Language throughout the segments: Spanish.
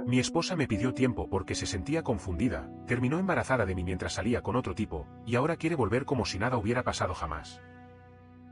Mi esposa me pidió tiempo porque se sentía confundida, terminó embarazada de mí mientras salía con otro tipo, y ahora quiere volver como si nada hubiera pasado jamás.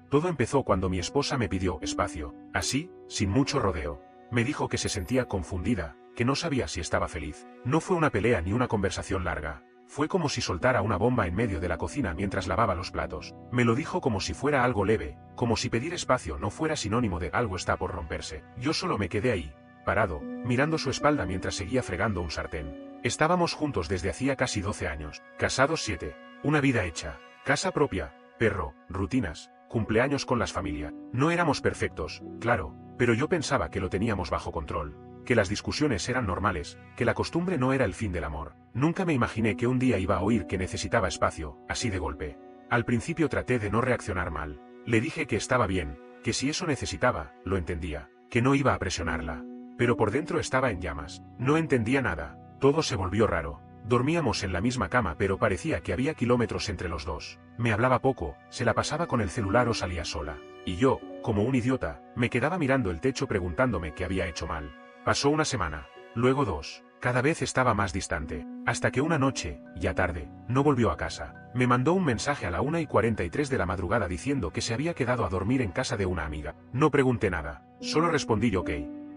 Todo empezó cuando mi esposa me pidió espacio, así, sin mucho rodeo. Me dijo que se sentía confundida, que no sabía si estaba feliz. No fue una pelea ni una conversación larga. Fue como si soltara una bomba en medio de la cocina mientras lavaba los platos. Me lo dijo como si fuera algo leve, como si pedir espacio no fuera sinónimo de algo está por romperse. Yo solo me quedé ahí, parado, mirando su espalda mientras seguía fregando un sartén. Estábamos juntos desde hacía casi 12 años, casados 7, una vida hecha, casa propia, perro, rutinas, cumpleaños con las familias. No éramos perfectos, claro, pero yo pensaba que lo teníamos bajo control, que las discusiones eran normales, que la costumbre no era el fin del amor. Nunca me imaginé que un día iba a oír que necesitaba espacio, así de golpe. Al principio traté de no reaccionar mal. Le dije que estaba bien, que si eso necesitaba, lo entendía, que no iba a presionarla. Pero por dentro estaba en llamas. No entendía nada. Todo se volvió raro. Dormíamos en la misma cama pero parecía que había kilómetros entre los dos. Me hablaba poco, se la pasaba con el celular o salía sola. Y yo, como un idiota, me quedaba mirando el techo preguntándome qué había hecho mal. Pasó una semana, luego 2. Cada vez estaba más distante, hasta que una noche, ya tarde, no volvió a casa. Me mandó un mensaje a la 1:43 de la madrugada diciendo que se había quedado a dormir en casa de una amiga. No pregunté nada, solo respondí ok.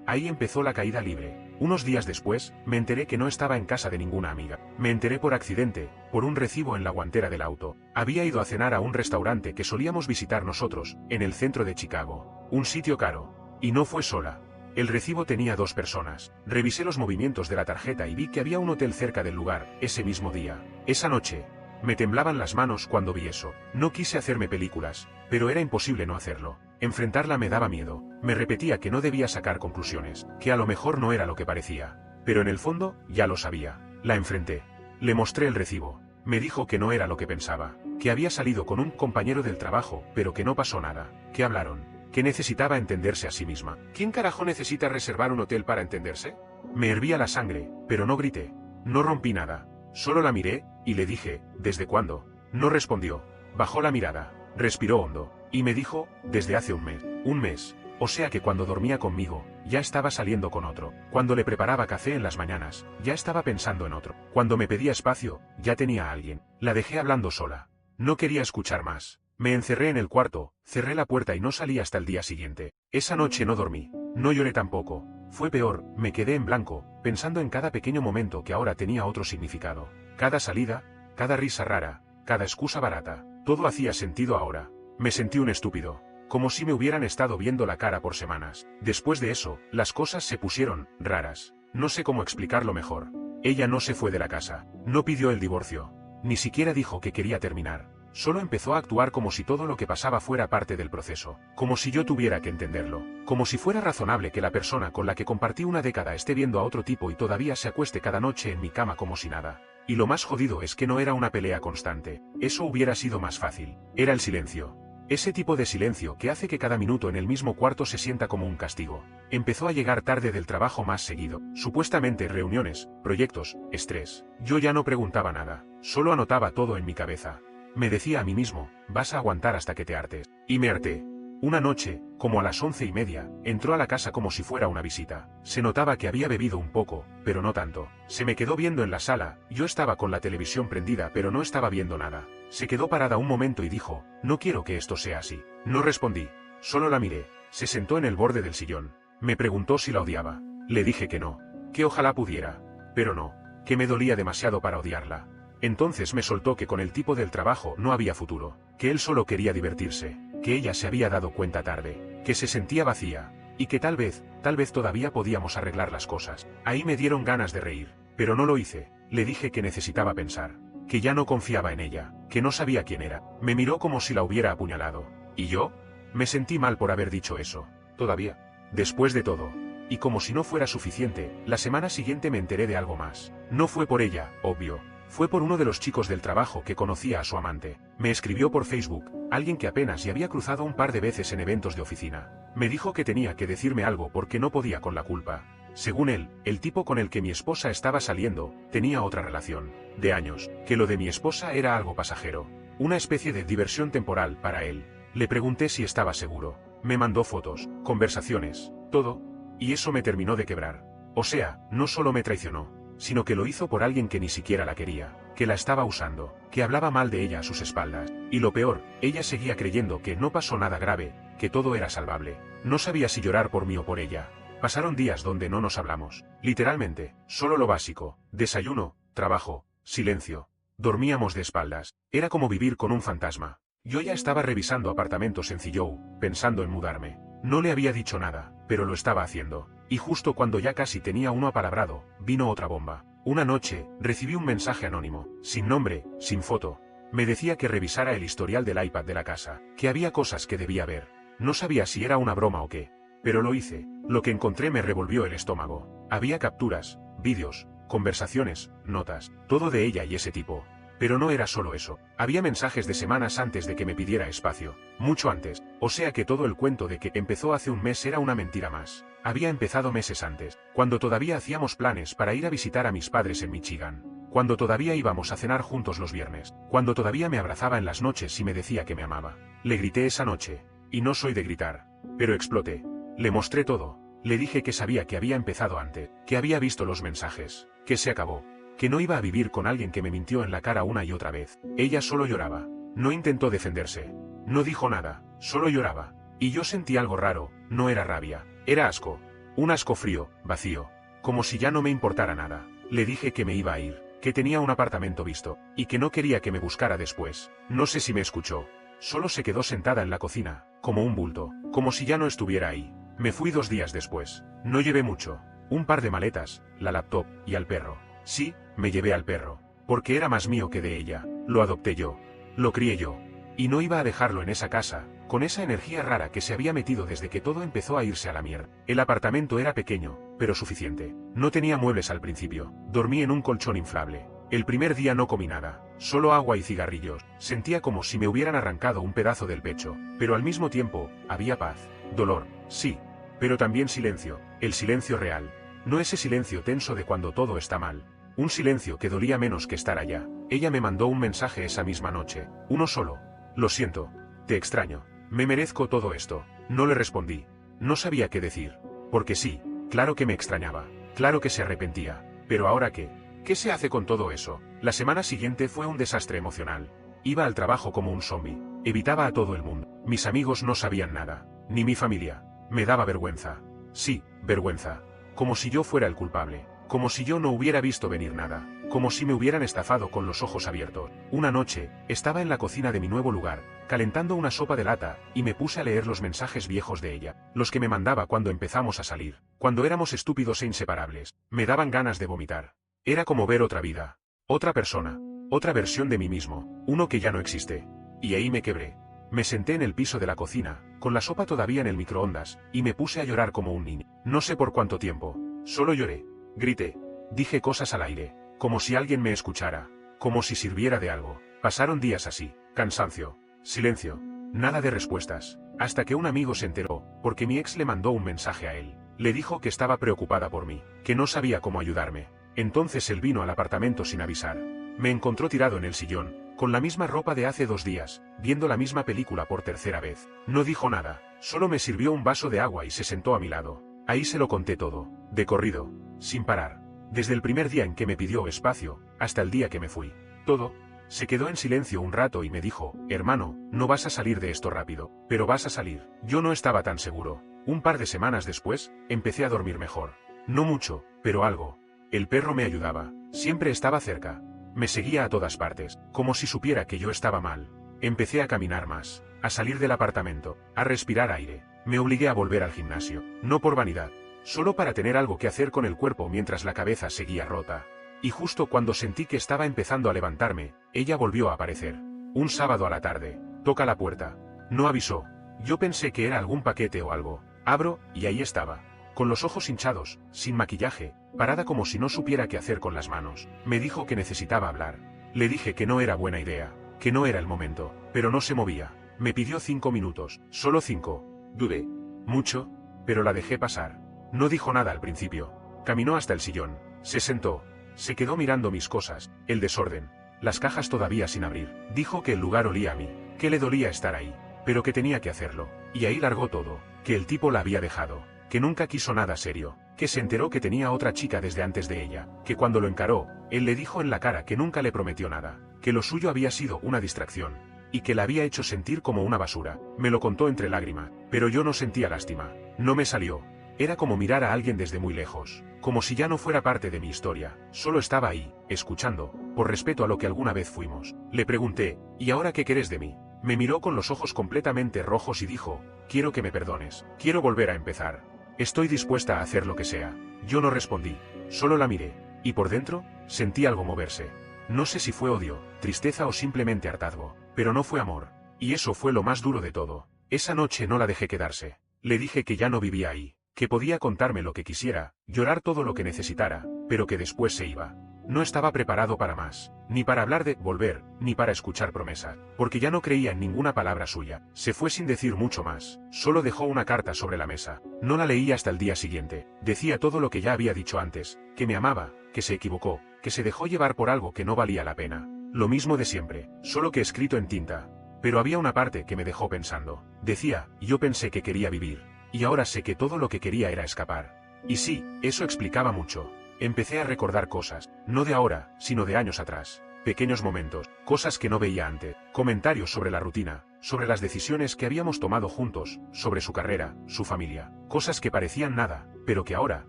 Ahí empezó la caída libre. Unos días después, me enteré que no estaba en casa de ninguna amiga. Me enteré por accidente, por un recibo en la guantera del auto. Había ido a cenar a un restaurante que solíamos visitar nosotros, en el centro de Chicago. Un sitio caro. Y no fue sola. El recibo tenía 2 personas. Revisé los movimientos de la tarjeta y vi que había un hotel cerca del lugar, ese mismo día. Esa noche, me temblaban las manos cuando vi eso. No quise hacerme películas, pero era imposible no hacerlo. Enfrentarla me daba miedo. Me repetía que no debía sacar conclusiones, que a lo mejor no era lo que parecía. Pero en el fondo, ya lo sabía. La enfrenté. Le mostré el recibo. Me dijo que no era lo que pensaba, que había salido con un compañero del trabajo, pero que no pasó nada, que hablaron, que necesitaba entenderse a sí misma. ¿Quién carajo necesita reservar un hotel para entenderse? Me hervía la sangre, pero no grité. No rompí nada. Solo la miré, y le dije, ¿desde cuándo? No respondió. Bajó la mirada, respiró hondo, y me dijo, desde hace un mes. Un mes. O sea que cuando dormía conmigo, ya estaba saliendo con otro. Cuando le preparaba café en las mañanas, ya estaba pensando en otro. Cuando me pedía espacio, ya tenía a alguien. La dejé hablando sola. No quería escuchar más. Me encerré en el cuarto, cerré la puerta y no salí hasta el día siguiente. Esa noche no dormí. No lloré tampoco. Fue peor, me quedé en blanco, pensando en cada pequeño momento que ahora tenía otro significado. Cada salida, cada risa rara, cada excusa barata. Todo hacía sentido ahora. Me sentí un estúpido. Como si me hubieran estado viendo la cara por semanas. Después de eso, las cosas se pusieron raras. No sé cómo explicarlo mejor. Ella no se fue de la casa. No pidió el divorcio. Ni siquiera dijo que quería terminar. Solo empezó a actuar como si todo lo que pasaba fuera parte del proceso. Como si yo tuviera que entenderlo. Como si fuera razonable que la persona con la que compartí una década esté viendo a otro tipo y todavía se acueste cada noche en mi cama como si nada. Y lo más jodido es que no era una pelea constante. Eso hubiera sido más fácil. Era el silencio. Ese tipo de silencio que hace que cada minuto en el mismo cuarto se sienta como un castigo. Empezó a llegar tarde del trabajo más seguido. Supuestamente reuniones, proyectos, estrés. Yo ya no preguntaba nada. Solo anotaba todo en mi cabeza. Me decía a mí mismo, vas a aguantar hasta que te hartes. Y me harté. Una noche, como a las 11:30, entró a la casa como si fuera una visita. Se notaba que había bebido un poco, pero no tanto. Se me quedó viendo en la sala, yo estaba con la televisión prendida pero no estaba viendo nada. Se quedó parada un momento y dijo, no quiero que esto sea así. No respondí, solo la miré. Se sentó en el borde del sillón. Me preguntó si la odiaba. Le dije que no, que ojalá pudiera. Pero no, que me dolía demasiado para odiarla. Entonces me soltó que con el tipo del trabajo no había futuro, que él solo quería divertirse, que ella se había dado cuenta tarde, que se sentía vacía, y que tal vez todavía podíamos arreglar las cosas. Ahí me dieron ganas de reír, pero no lo hice. Le dije que necesitaba pensar, que ya no confiaba en ella, que no sabía quién era. Me miró como si la hubiera apuñalado. ¿Y yo? Me sentí mal por haber dicho eso. Todavía. Después de todo. Y como si no fuera suficiente, la semana siguiente me enteré de algo más. No fue por ella, obvio. Fue por uno de los chicos del trabajo que conocía a su amante. Me escribió por Facebook, alguien que apenas y había cruzado un par de veces en eventos de oficina. Me dijo que tenía que decirme algo porque no podía con la culpa. Según él, el tipo con el que mi esposa estaba saliendo, tenía otra relación, de años, que lo de mi esposa era algo pasajero. Una especie de diversión temporal para él. Le pregunté si estaba seguro. Me mandó fotos, conversaciones, todo, y eso me terminó de quebrar. O sea, no solo me traicionó, sino que lo hizo por alguien que ni siquiera la quería, que la estaba usando, que hablaba mal de ella a sus espaldas. Y lo peor, ella seguía creyendo que no pasó nada grave, que todo era salvable. No sabía si llorar por mí o por ella. Pasaron días donde no nos hablamos. Literalmente, solo lo básico: desayuno, trabajo, silencio. Dormíamos de espaldas. Era como vivir con un fantasma. Yo ya estaba revisando apartamentos en Zillow, pensando en mudarme. No le había dicho nada, pero lo estaba haciendo. Y justo cuando ya casi tenía uno apalabrado, vino otra bomba. Una noche, recibí un mensaje anónimo, sin nombre, sin foto. Me decía que revisara el historial del iPad de la casa, que había cosas que debía ver. No sabía si era una broma o qué. Pero lo hice. Lo que encontré me revolvió el estómago. Había capturas, vídeos, conversaciones, notas, todo de ella y ese tipo. Pero no era solo eso. Había mensajes de semanas antes de que me pidiera espacio. Mucho antes. O sea que todo el cuento de que empezó hace un mes era una mentira más. Había empezado meses antes, cuando todavía hacíamos planes para ir a visitar a mis padres en Michigan. Cuando todavía íbamos a cenar juntos los viernes. Cuando todavía me abrazaba en las noches y me decía que me amaba. Le grité esa noche. Y no soy de gritar. Pero exploté. Le mostré todo. Le dije que sabía que había empezado antes, que había visto los mensajes, que se acabó, que no iba a vivir con alguien que me mintió en la cara una y otra vez. Ella solo lloraba. No intentó defenderse. No dijo nada, solo lloraba. Y yo sentí algo raro. No era rabia, era asco. Un asco frío, vacío. Como si ya no me importara nada. Le dije que me iba a ir, que tenía un apartamento visto, y que no quería que me buscara después. No sé si me escuchó. Solo se quedó sentada en la cocina, como un bulto, como si ya no estuviera ahí. Me fui 2 días después. No llevé mucho. Un par de maletas, la laptop, y al perro. Sí, me llevé al perro. Porque era más mío que de ella. Lo adopté yo. Lo crié yo. Y no iba a dejarlo en esa casa, con esa energía rara que se había metido desde que todo empezó a irse a la mierda. El apartamento era pequeño, pero suficiente. No tenía muebles al principio. Dormí en un colchón inflable. El primer día no comí nada, solo agua y cigarrillos. Sentía como si me hubieran arrancado un pedazo del pecho, pero al mismo tiempo, había paz. Dolor, sí, pero también silencio, el silencio real. No ese silencio tenso de cuando todo está mal. Un silencio que dolía menos que estar allá. Ella me mandó un mensaje esa misma noche, uno solo. Lo siento, te extraño, me merezco todo esto. No le respondí. No sabía qué decir. Porque sí, claro que me extrañaba, claro que se arrepentía. Pero ahora qué. ¿Qué se hace con todo eso? La semana siguiente fue un desastre emocional. Iba al trabajo como un zombie. Evitaba a todo el mundo. Mis amigos no sabían nada. Ni mi familia. Me daba vergüenza. Sí, vergüenza. Como si yo fuera el culpable. Como si yo no hubiera visto venir nada. Como si me hubieran estafado con los ojos abiertos. Una noche, estaba en la cocina de mi nuevo lugar, calentando una sopa de lata, y me puse a leer los mensajes viejos de ella. Los que me mandaba cuando empezamos a salir. Cuando éramos estúpidos e inseparables. Me daban ganas de vomitar. Era como ver otra vida, otra persona, otra versión de mí mismo, uno que ya no existe. Y ahí me quebré. Me senté en el piso de la cocina, con la sopa todavía en el microondas, y me puse a llorar como un niño. No sé por cuánto tiempo, solo lloré, grité, dije cosas al aire, como si alguien me escuchara, como si sirviera de algo. Pasaron días así, cansancio, silencio, nada de respuestas, hasta que un amigo se enteró, porque mi ex le mandó un mensaje a él. Le dijo que estaba preocupada por mí, que no sabía cómo ayudarme. Entonces él vino al apartamento sin avisar. Me encontró tirado en el sillón, con la misma ropa de hace 2 días, viendo la misma película por tercera vez. No dijo nada, solo me sirvió un vaso de agua y se sentó a mi lado. Ahí se lo conté todo, de corrido, sin parar. Desde el primer día en que me pidió espacio, hasta el día que me fui. Todo. Se quedó en silencio un rato y me dijo, hermano, no vas a salir de esto rápido, pero vas a salir. Yo no estaba tan seguro. Un par de semanas después, empecé a dormir mejor. No mucho, pero algo. El perro me ayudaba, siempre estaba cerca. Me seguía a todas partes, como si supiera que yo estaba mal. Empecé a caminar más, a salir del apartamento, a respirar aire. Me obligué a volver al gimnasio, no por vanidad, solo para tener algo que hacer con el cuerpo mientras la cabeza seguía rota. Y justo cuando sentí que estaba empezando a levantarme, ella volvió a aparecer. Un sábado a la tarde, toca la puerta. No avisó. Yo pensé que era algún paquete o algo. Abro, y ahí estaba. Con los ojos hinchados, sin maquillaje, parada como si no supiera qué hacer con las manos. Me dijo que necesitaba hablar. Le dije que no era buena idea, que no era el momento, pero no se movía. Me pidió 5 minutos, solo 5. Dudé mucho, pero la dejé pasar. No dijo nada al principio. Caminó hasta el sillón, se sentó, se quedó mirando mis cosas, el desorden, las cajas todavía sin abrir. Dijo que el lugar olía a mí, que le dolía estar ahí, pero que tenía que hacerlo. Y ahí largó todo, que el tipo la había dejado, que nunca quiso nada serio, que se enteró que tenía otra chica desde antes de ella, que cuando lo encaró, él le dijo en la cara que nunca le prometió nada, que lo suyo había sido una distracción, y que la había hecho sentir como una basura. Me lo contó entre lágrimas, pero yo no sentía lástima. No me salió. Era como mirar a alguien desde muy lejos, como si ya no fuera parte de mi historia, solo estaba ahí, escuchando, por respeto a lo que alguna vez fuimos. Le pregunté, ¿y ahora qué querés de mí? Me miró con los ojos completamente rojos y dijo, quiero que me perdones, quiero volver a empezar. Estoy dispuesta a hacer lo que sea. Yo no respondí, solo la miré, y por dentro, sentí algo moverse. No sé si fue odio, tristeza o simplemente hartazgo, pero no fue amor. Y eso fue lo más duro de todo. Esa noche no la dejé quedarse. Le dije que ya no vivía ahí, que podía contarme lo que quisiera, llorar todo lo que necesitara, pero que después se iba. No estaba preparado para más, ni para hablar de volver, ni para escuchar promesas, porque ya no creía en ninguna palabra suya. Se fue sin decir mucho más, solo dejó una carta sobre la mesa. No la leí hasta el día siguiente. Decía todo lo que ya había dicho antes, que me amaba, que se equivocó, que se dejó llevar por algo que no valía la pena. Lo mismo de siempre, solo que escrito en tinta. Pero había una parte que me dejó pensando. Decía, yo pensé que quería vivir, y ahora sé que todo lo que quería era escapar. Y sí, eso explicaba mucho. Empecé a recordar cosas, no de ahora, sino de años atrás. Pequeños momentos, cosas que no veía antes, comentarios sobre la rutina, sobre las decisiones que habíamos tomado juntos, sobre su carrera, su familia, cosas que parecían nada, pero que ahora,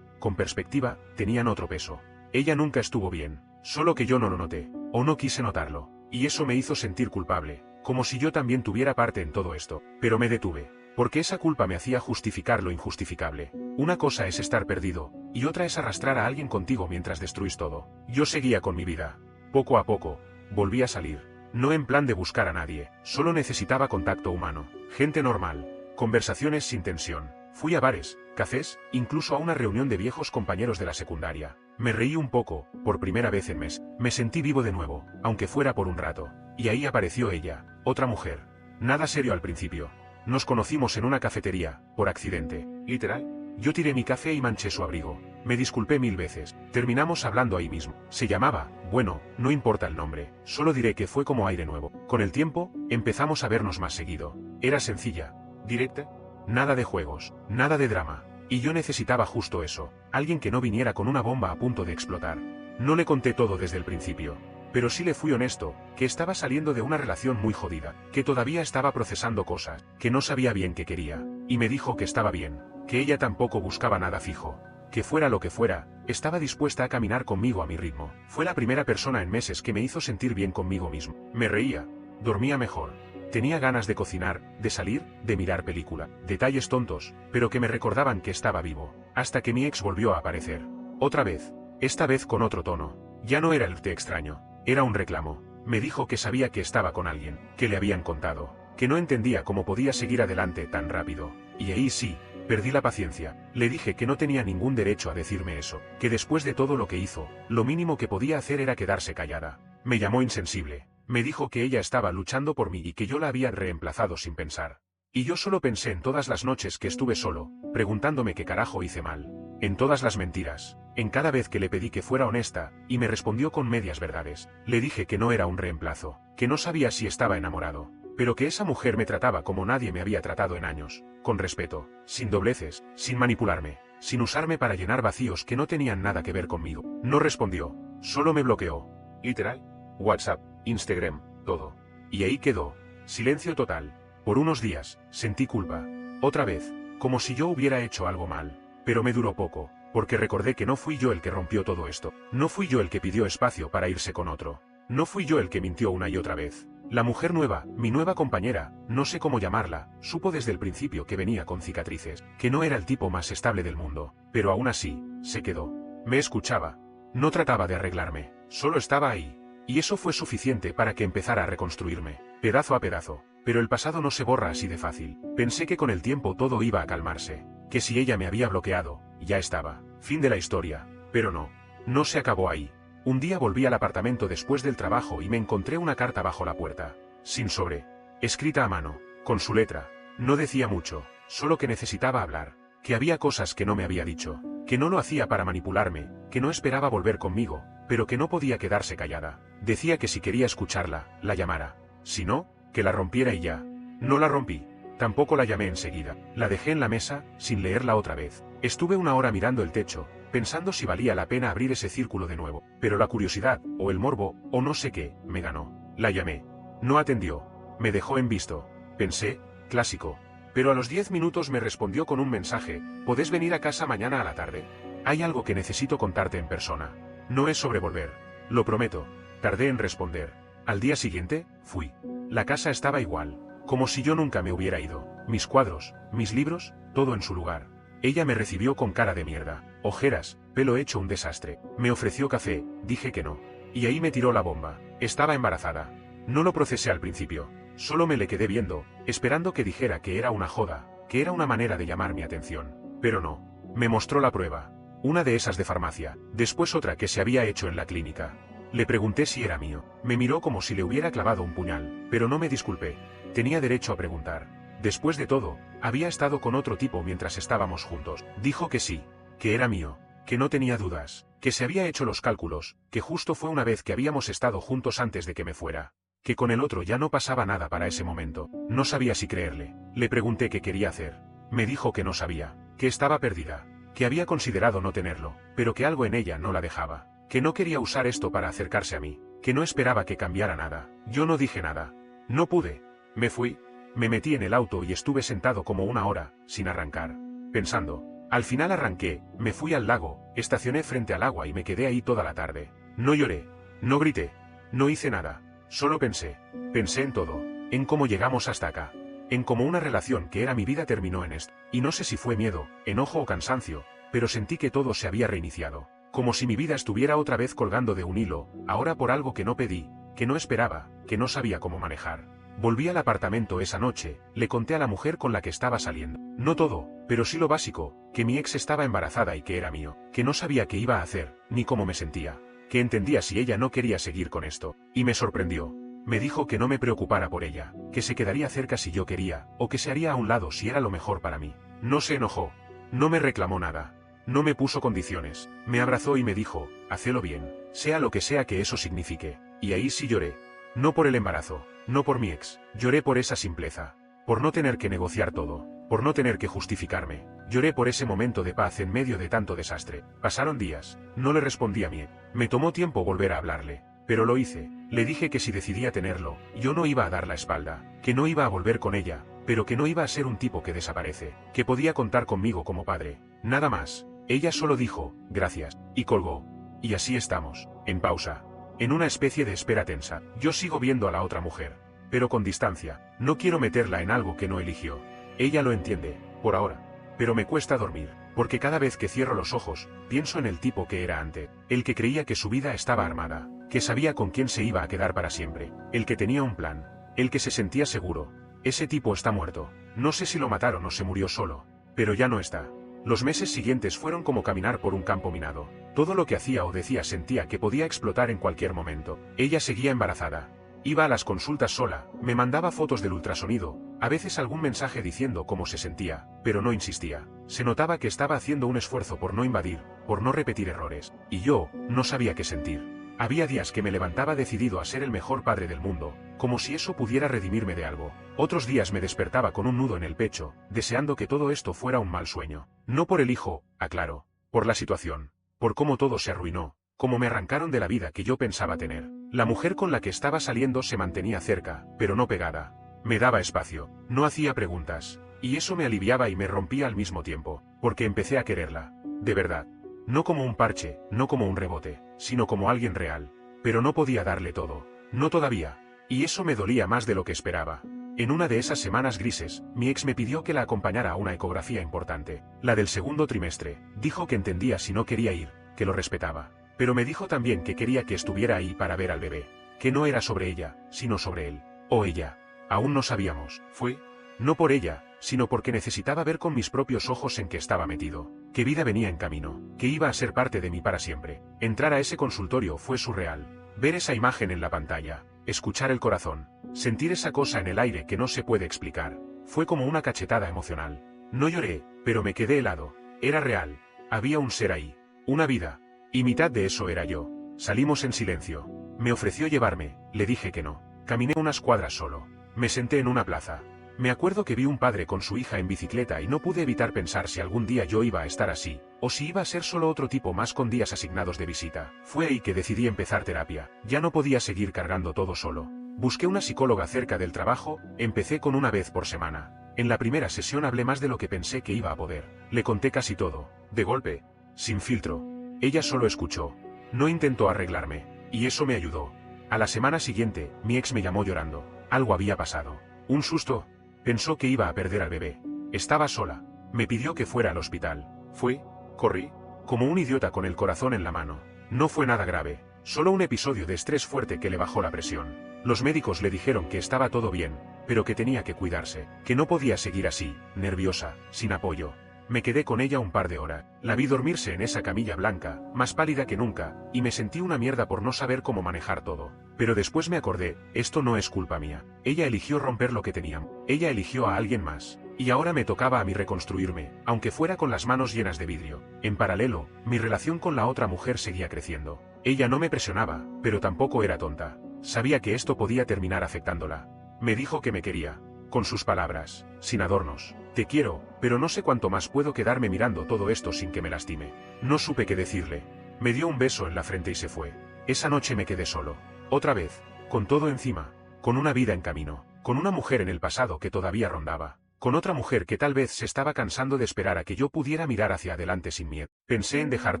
con perspectiva, tenían otro peso. Ella nunca estuvo bien, solo que yo no lo noté, o no quise notarlo, y eso me hizo sentir culpable, como si yo también tuviera parte en todo esto, pero me detuve. Porque esa culpa me hacía justificar lo injustificable. Una cosa es estar perdido, y otra es arrastrar a alguien contigo mientras destruís todo. Yo seguía con mi vida. Poco a poco, volví a salir. No en plan de buscar a nadie, solo necesitaba contacto humano, gente normal, conversaciones sin tensión. Fui a bares, cafés, incluso a una reunión de viejos compañeros de la secundaria. Me reí un poco, por primera vez en mes. Me sentí vivo de nuevo, aunque fuera por un rato. Y ahí apareció ella, otra mujer. Nada serio al principio. Nos conocimos en una cafetería, por accidente. Literal. Yo tiré mi café y manché su abrigo. Me disculpé 1000 veces. Terminamos hablando ahí mismo. Se llamaba, bueno, no importa el nombre, solo diré que fue como aire nuevo. Con el tiempo, empezamos a vernos más seguido. Era sencilla, directa, nada de juegos, nada de drama. Y yo necesitaba justo eso, alguien que no viniera con una bomba a punto de explotar. No le conté todo desde el principio. Pero sí le fui honesto, que estaba saliendo de una relación muy jodida, que todavía estaba procesando cosas, que no sabía bien qué quería, y me dijo que estaba bien, que ella tampoco buscaba nada fijo, que fuera lo que fuera, estaba dispuesta a caminar conmigo a mi ritmo. Fue la primera persona en meses que me hizo sentir bien conmigo mismo. Me reía, dormía mejor, tenía ganas de cocinar, de salir, de mirar película, detalles tontos, pero que me recordaban que estaba vivo, hasta que mi ex volvió a aparecer. Otra vez, esta vez con otro tono, ya no era el te extraño. Era un reclamo. Me dijo que sabía que estaba con alguien, que le habían contado, que no entendía cómo podía seguir adelante tan rápido. Y ahí sí, perdí la paciencia. Le dije que no tenía ningún derecho a decirme eso, que después de todo lo que hizo, lo mínimo que podía hacer era quedarse callada. Me llamó insensible. Me dijo que ella estaba luchando por mí y que yo la había reemplazado sin pensar. Y yo solo pensé en todas las noches que estuve solo, preguntándome qué carajo hice mal. En todas las mentiras, en cada vez que le pedí que fuera honesta, y me respondió con medias verdades. Le dije que no era un reemplazo, que no sabía si estaba enamorado, pero que esa mujer me trataba como nadie me había tratado en años, con respeto, sin dobleces, sin manipularme, sin usarme para llenar vacíos que no tenían nada que ver conmigo. No respondió, solo me bloqueó. Literal. WhatsApp, Instagram, todo. Y ahí quedó. Silencio total. Por unos días, sentí culpa. Otra vez, como si yo hubiera hecho algo mal. Pero me duró poco, porque recordé que no fui yo el que rompió todo esto. No fui yo el que pidió espacio para irse con otro. No fui yo el que mintió una y otra vez. La mujer nueva, mi nueva compañera, no sé cómo llamarla, supo desde el principio que venía con cicatrices, que no era el tipo más estable del mundo, pero aún así, se quedó. Me escuchaba. No trataba de arreglarme, solo estaba ahí. Y eso fue suficiente para que empezara a reconstruirme, pedazo a pedazo. Pero el pasado no se borra así de fácil. Pensé que con el tiempo todo iba a calmarse, que si ella me había bloqueado, ya estaba. Fin de la historia. Pero no. No se acabó ahí. Un día volví al apartamento después del trabajo y me encontré una carta bajo la puerta. Sin sobre. Escrita a mano. Con su letra. No decía mucho. Solo que necesitaba hablar. Que había cosas que no me había dicho. Que no lo hacía para manipularme. Que no esperaba volver conmigo. Pero que no podía quedarse callada. Decía que si quería escucharla, la llamara. Si no, que la rompiera y ya. No la rompí. Tampoco la llamé enseguida. La dejé en la mesa, sin leerla otra vez. Estuve una hora mirando el techo, pensando si valía la pena abrir ese círculo de nuevo, pero la curiosidad, o el morbo, o no sé qué, me ganó. La llamé. No atendió. Me dejó en visto. Pensé, clásico. Pero a los 10 minutos me respondió con un mensaje: ¿podés venir a casa mañana a la tarde? Hay algo que necesito contarte en persona. No es sobre volver. Lo prometo. Tardé en responder. Al día siguiente, fui. La casa estaba igual, como si yo nunca me hubiera ido. Mis cuadros, mis libros, todo en su lugar. Ella me recibió con cara de mierda, ojeras, pelo hecho un desastre. Me ofreció café, dije que no. Y ahí me tiró la bomba. Estaba embarazada. No lo procesé al principio. Solo me le quedé viendo, esperando que dijera que era una joda, que era una manera de llamar mi atención. Pero no. Me mostró la prueba. Una de esas de farmacia, después otra que se había hecho en la clínica. Le pregunté si era mío. Me miró como si le hubiera clavado un puñal, pero no me disculpé. Tenía derecho a preguntar. Después de todo, había estado con otro tipo mientras estábamos juntos. Dijo que sí, que era mío, que no tenía dudas, que se había hecho los cálculos, que justo fue una vez que habíamos estado juntos antes de que me fuera. Que con el otro ya no pasaba nada para ese momento. No sabía si creerle. Le pregunté qué quería hacer. Me dijo que no sabía, que estaba perdida, que había considerado no tenerlo, pero que algo en ella no la dejaba. Que no quería usar esto para acercarse a mí, que no esperaba que cambiara nada. Yo no dije nada. No pude. Me fui. Me metí en el auto y estuve sentado como una hora, sin arrancar, pensando. Al final arranqué, me fui al lago, estacioné frente al agua y me quedé ahí toda la tarde. No lloré, no grité, no hice nada, solo pensé. Pensé en todo, en cómo llegamos hasta acá, en cómo una relación que era mi vida terminó en esto. Y no sé si fue miedo, enojo o cansancio, pero sentí que todo se había reiniciado. Como si mi vida estuviera otra vez colgando de un hilo, ahora por algo que no pedí, que no esperaba, que no sabía cómo manejar. Volví al apartamento esa noche, le conté a la mujer con la que estaba saliendo. No todo, pero sí lo básico, que mi ex estaba embarazada y que era mío, que no sabía qué iba a hacer, ni cómo me sentía, que entendía si ella no quería seguir con esto, y me sorprendió. Me dijo que no me preocupara por ella, que se quedaría cerca si yo quería, o que se haría a un lado si era lo mejor para mí. No se enojó, no me reclamó nada. No me puso condiciones, me abrazó y me dijo: hacelo bien, sea lo que sea que eso signifique. Y ahí sí lloré. No por el embarazo, no por mi ex, lloré por esa simpleza. Por no tener que negociar todo, por no tener que justificarme. Lloré por ese momento de paz en medio de tanto desastre. Pasaron días, no le respondí a mí. Me tomó tiempo volver a hablarle, pero lo hice. Le dije que si decidía tenerlo, yo no iba a dar la espalda, que no iba a volver con ella, pero que no iba a ser un tipo que desaparece, que podía contar conmigo como padre. Nada más. Ella solo dijo: gracias, y colgó. Y así estamos, en pausa, en una especie de espera tensa. Yo sigo viendo a la otra mujer, pero con distancia. No quiero meterla en algo que no eligió. Ella lo entiende, por ahora. Pero me cuesta dormir, porque cada vez que cierro los ojos, pienso en el tipo que era antes, el que creía que su vida estaba armada, que sabía con quién se iba a quedar para siempre, el que tenía un plan, el que se sentía seguro. Ese tipo está muerto. No sé si lo mataron o se murió solo, pero ya no está. Los meses siguientes fueron como caminar por un campo minado. Todo lo que hacía o decía sentía que podía explotar en cualquier momento. Ella seguía embarazada. Iba a las consultas sola, me mandaba fotos del ultrasonido, a veces algún mensaje diciendo cómo se sentía, pero no insistía. Se notaba que estaba haciendo un esfuerzo por no invadir, por no repetir errores, y yo no sabía qué sentir. Había días que me levantaba decidido a ser el mejor padre del mundo, como si eso pudiera redimirme de algo. Otros días me despertaba con un nudo en el pecho, deseando que todo esto fuera un mal sueño. No por el hijo, aclaro, por la situación, por cómo todo se arruinó, cómo me arrancaron de la vida que yo pensaba tener. La mujer con la que estaba saliendo se mantenía cerca, pero no pegada. Me daba espacio, no hacía preguntas, y eso me aliviaba y me rompía al mismo tiempo, porque empecé a quererla, de verdad. No como un parche, no como un rebote, sino como alguien real. Pero no podía darle todo, no todavía, y eso me dolía más de lo que esperaba. En una de esas semanas grises, mi ex me pidió que la acompañara a una ecografía importante, la del segundo trimestre. Dijo que entendía si no quería ir, que lo respetaba. Pero me dijo también que quería que estuviera ahí para ver al bebé, que no era sobre ella, sino sobre él, o ella. Aún no sabíamos. Fue, no por ella, sino porque necesitaba ver con mis propios ojos en qué estaba metido, qué vida venía en camino, que iba a ser parte de mí para siempre. Entrar a ese consultorio fue surreal. Ver esa imagen en la pantalla, escuchar el corazón, sentir esa cosa en el aire que no se puede explicar, fue como una cachetada emocional. No lloré, pero me quedé helado. Era real. Había un ser ahí, una vida, y mitad de eso era yo. Salimos en silencio. Me ofreció llevarme, le dije que no. Caminé unas cuadras solo. Me senté en una plaza. Me acuerdo que vi un padre con su hija en bicicleta y no pude evitar pensar si algún día yo iba a estar así, o si iba a ser solo otro tipo más con días asignados de visita. Fue ahí que decidí empezar terapia. Ya no podía seguir cargando todo solo. Busqué una psicóloga cerca del trabajo, empecé con una vez por semana. En la primera sesión hablé más de lo que pensé que iba a poder. Le conté casi todo, de golpe, sin filtro. Ella solo escuchó. No intentó arreglarme, y eso me ayudó. A la semana siguiente, mi ex me llamó llorando. Algo había pasado. Un susto. Pensó que iba a perder al bebé. Estaba sola. Me pidió que fuera al hospital. Fui, corrí, como un idiota con el corazón en la mano. No fue nada grave, solo un episodio de estrés fuerte que le bajó la presión. Los médicos le dijeron que estaba todo bien, pero que tenía que cuidarse, que no podía seguir así, nerviosa, sin apoyo. Me quedé con ella un par de horas. La vi dormirse en esa camilla blanca, más pálida que nunca, y me sentí una mierda por no saber cómo manejar todo. Pero después me acordé, esto no es culpa mía. Ella eligió romper lo que tenían. Ella eligió a alguien más. Y ahora me tocaba a mí reconstruirme, aunque fuera con las manos llenas de vidrio. En paralelo, mi relación con la otra mujer seguía creciendo. Ella no me presionaba, pero tampoco era tonta. Sabía que esto podía terminar afectándola. Me dijo que me quería. Con sus palabras, sin adornos. Te quiero, pero no sé cuánto más puedo quedarme mirando todo esto sin que me lastime. No supe qué decirle. Me dio un beso en la frente y se fue. Esa noche me quedé solo. Otra vez, con todo encima, con una vida en camino, con una mujer en el pasado que todavía rondaba, con otra mujer que tal vez se estaba cansando de esperar a que yo pudiera mirar hacia adelante sin miedo. Pensé en dejar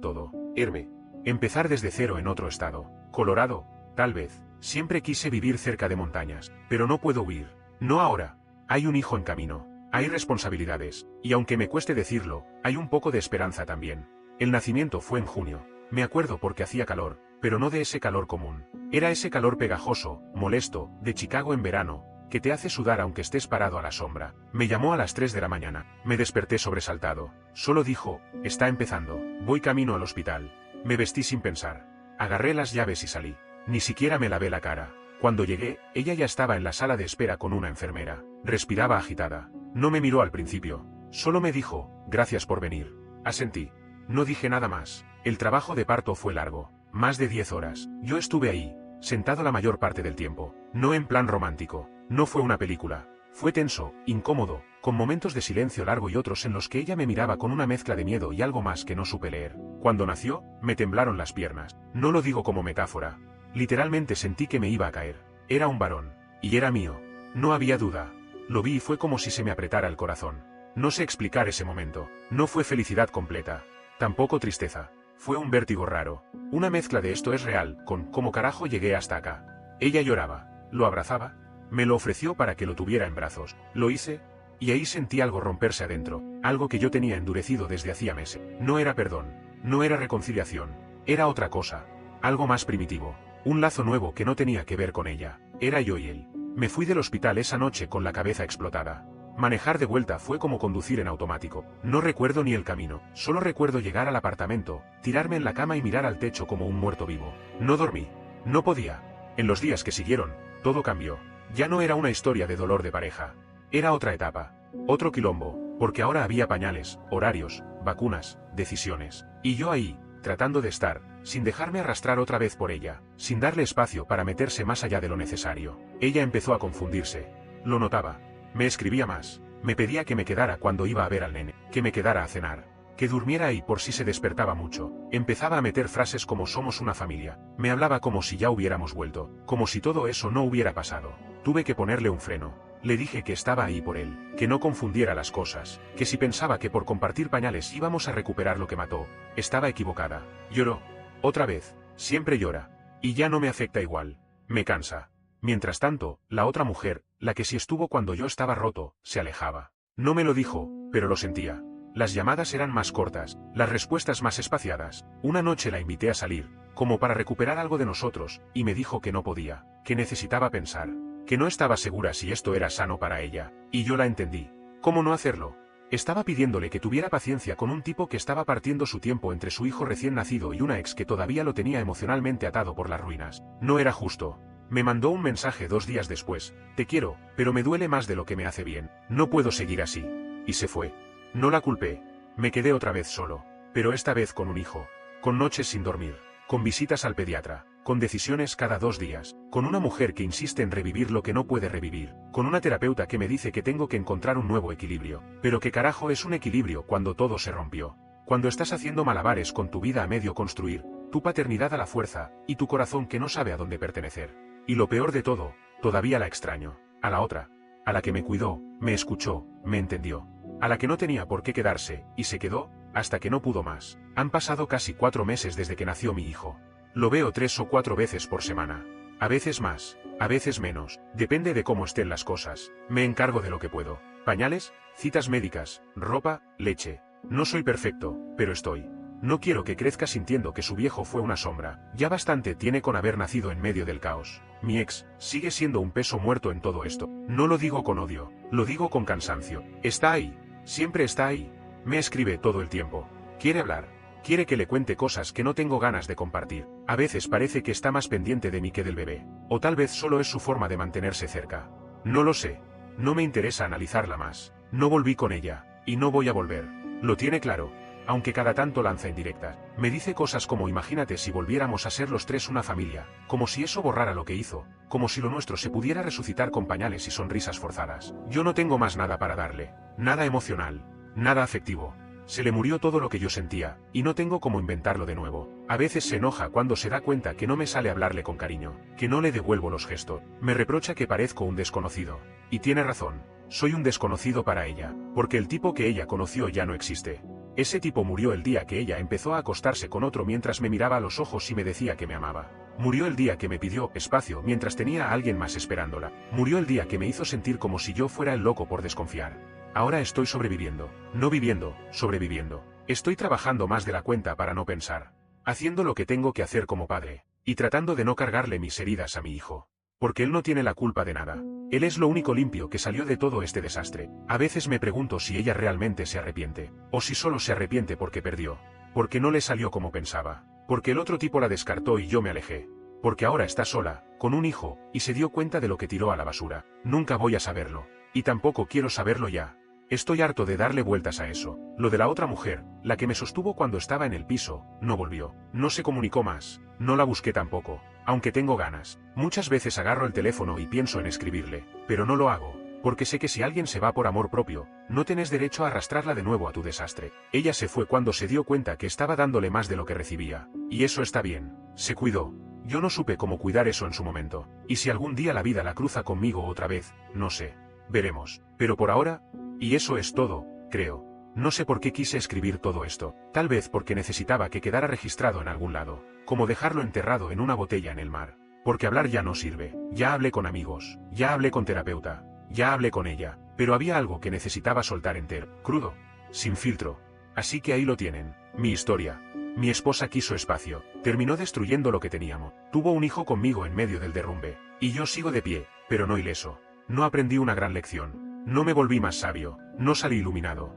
todo, irme, empezar desde cero en otro estado. Colorado, tal vez. Siempre quise vivir cerca de montañas, pero no puedo huir. No ahora. Hay un hijo en camino, hay responsabilidades, y aunque me cueste decirlo, hay un poco de esperanza también. El nacimiento fue en junio. Me acuerdo porque hacía calor, pero no de ese calor común. Era ese calor pegajoso, molesto, de Chicago en verano, que te hace sudar aunque estés parado a la sombra. Me llamó a las 3 de la mañana. Me desperté sobresaltado. Solo dijo, está empezando. Voy camino al hospital. Me vestí sin pensar. Agarré las llaves y salí. Ni siquiera me lavé la cara. Cuando llegué, ella ya estaba en la sala de espera con una enfermera. Respiraba agitada. No me miró al principio. Solo me dijo, gracias por venir. Asentí. No dije nada más. El trabajo de parto fue largo. Más de 10 horas. Yo estuve ahí, sentado la mayor parte del tiempo. No en plan romántico. No fue una película. Fue tenso, incómodo, con momentos de silencio largo y otros en los que ella me miraba con una mezcla de miedo y algo más que no supe leer. Cuando nació, me temblaron las piernas. No lo digo como metáfora. Literalmente sentí que me iba a caer. Era un varón. Y era mío. No había duda. Lo vi y fue como si se me apretara el corazón. No sé explicar ese momento. No fue felicidad completa. Tampoco tristeza. Fue un vértigo raro. Una mezcla de esto es real, con cómo carajo llegué hasta acá. Ella lloraba. Lo abrazaba. Me lo ofreció para que lo tuviera en brazos. Lo hice. Y ahí sentí algo romperse adentro. Algo que yo tenía endurecido desde hacía meses. No era perdón. No era reconciliación. Era otra cosa. Algo más primitivo. Un lazo nuevo que no tenía que ver con ella. Era yo y él. Me fui del hospital esa noche con la cabeza explotada. Manejar de vuelta fue como conducir en automático. No recuerdo ni el camino. Solo recuerdo llegar al apartamento, tirarme en la cama y mirar al techo como un muerto vivo. No dormí. No podía. En los días que siguieron, todo cambió. Ya no era una historia de dolor de pareja. Era otra etapa. Otro quilombo. Porque ahora había pañales, horarios, vacunas, decisiones. Y yo ahí, tratando de estar, sin dejarme arrastrar otra vez por ella, sin darle espacio para meterse más allá de lo necesario. Ella empezó a confundirse. Lo notaba. Me escribía más. Me pedía que me quedara cuando iba a ver al nene, que me quedara a cenar, que durmiera ahí por si se despertaba mucho. Empezaba a meter frases como somos una familia. Me hablaba como si ya hubiéramos vuelto, como si todo eso no hubiera pasado. Tuve que ponerle un freno. Le dije que estaba ahí por él, que no confundiera las cosas, que si pensaba que por compartir pañales íbamos a recuperar lo que mató, estaba equivocada. Lloró. Otra vez. Siempre llora. Y ya no me afecta igual. Me cansa. Mientras tanto, la otra mujer, la que sí estuvo cuando yo estaba roto, se alejaba. No me lo dijo, pero lo sentía. Las llamadas eran más cortas, las respuestas más espaciadas. Una noche la invité a salir, como para recuperar algo de nosotros, y me dijo que no podía, que necesitaba pensar, que no estaba segura si esto era sano para ella, y yo la entendí. ¿Cómo no hacerlo? Estaba pidiéndole que tuviera paciencia con un tipo que estaba partiendo su tiempo entre su hijo recién nacido y una ex que todavía lo tenía emocionalmente atado por las ruinas. No era justo. Me mandó un mensaje 2 días después. Te quiero, pero me duele más de lo que me hace bien. No puedo seguir así. Y se fue. No la culpé. Me quedé otra vez solo. Pero esta vez con un hijo. Con noches sin dormir. Con visitas al pediatra. con decisiones cada 2 días, con una mujer que insiste en revivir lo que no puede revivir, con una terapeuta que me dice que tengo que encontrar un nuevo equilibrio. Pero ¿qué carajo es un equilibrio cuando todo se rompió? Cuando estás haciendo malabares con tu vida a medio construir, tu paternidad a la fuerza, y tu corazón que no sabe a dónde pertenecer. Y lo peor de todo, todavía la extraño, a la otra, a la que me cuidó, me escuchó, me entendió, a la que no tenía por qué quedarse, y se quedó, hasta que no pudo más. Han pasado casi 4 meses desde que nació mi hijo. Lo veo 3 o 4 veces por semana. A veces más, a veces menos, depende de cómo estén las cosas. Me encargo de lo que puedo. Pañales, citas médicas, ropa, leche. No soy perfecto, pero estoy. No quiero que crezca sintiendo que su viejo fue una sombra. Ya bastante tiene con haber nacido en medio del caos. Mi ex sigue siendo un peso muerto en todo esto. No lo digo con odio, lo digo con cansancio. Está ahí, siempre está ahí. Me escribe todo el tiempo. Quiere hablar. Quiere que le cuente cosas que no tengo ganas de compartir. A veces parece que está más pendiente de mí que del bebé. O tal vez solo es su forma de mantenerse cerca. No lo sé. No me interesa analizarla más. No volví con ella. Y no voy a volver. Lo tiene claro. Aunque cada tanto lanza indirectas. Me dice cosas como imagínate si volviéramos a ser los 3 una familia. Como si eso borrara lo que hizo. Como si lo nuestro se pudiera resucitar con pañales y sonrisas forzadas. Yo no tengo más nada para darle. Nada emocional. Nada afectivo. Se le murió todo lo que yo sentía, y no tengo cómo inventarlo de nuevo. A veces se enoja cuando se da cuenta que no me sale hablarle con cariño, que no le devuelvo los gestos. Me reprocha que parezco un desconocido. Y tiene razón. Soy un desconocido para ella, porque el tipo que ella conoció ya no existe. Ese tipo murió el día que ella empezó a acostarse con otro mientras me miraba a los ojos y me decía que me amaba. Murió el día que me pidió espacio mientras tenía a alguien más esperándola. Murió el día que me hizo sentir como si yo fuera el loco por desconfiar. Ahora estoy sobreviviendo. No viviendo, sobreviviendo. Estoy trabajando más de la cuenta para no pensar. Haciendo lo que tengo que hacer como padre. Y tratando de no cargarle mis heridas a mi hijo. Porque él no tiene la culpa de nada. Él es lo único limpio que salió de todo este desastre. A veces me pregunto si ella realmente se arrepiente. O si solo se arrepiente porque perdió. Porque no le salió como pensaba. Porque el otro tipo la descartó y yo me alejé. Porque ahora está sola, con un hijo, y se dio cuenta de lo que tiró a la basura. Nunca voy a saberlo. Y tampoco quiero saberlo ya. Estoy harto de darle vueltas a eso. Lo de la otra mujer, la que me sostuvo cuando estaba en el piso, no volvió. No se comunicó más. No la busqué tampoco. Aunque tengo ganas. Muchas veces agarro el teléfono y pienso en escribirle. Pero no lo hago. Porque sé que si alguien se va por amor propio, no tenés derecho a arrastrarla de nuevo a tu desastre. Ella se fue cuando se dio cuenta que estaba dándole más de lo que recibía. Y eso está bien. Se cuidó. Yo no supe cómo cuidar eso en su momento. Y si algún día la vida la cruza conmigo otra vez, no sé. Veremos. Pero por ahora... Y eso es todo, creo. No sé por qué quise escribir todo esto. Tal vez porque necesitaba que quedara registrado en algún lado. Como dejarlo enterrado en una botella en el mar. Porque hablar ya no sirve. Ya hablé con amigos. Ya hablé con terapeuta. Ya hablé con ella. Pero había algo que necesitaba soltar entero. Crudo. Sin filtro. Así que ahí lo tienen. Mi historia. Mi esposa quiso espacio. Terminó destruyendo lo que teníamos. Tuvo un hijo conmigo en medio del derrumbe. Y yo sigo de pie, pero no ileso. No aprendí una gran lección. No me volví más sabio, no salí iluminado.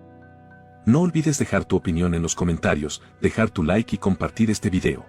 No olvides dejar tu opinión en los comentarios, dejar tu like y compartir este video.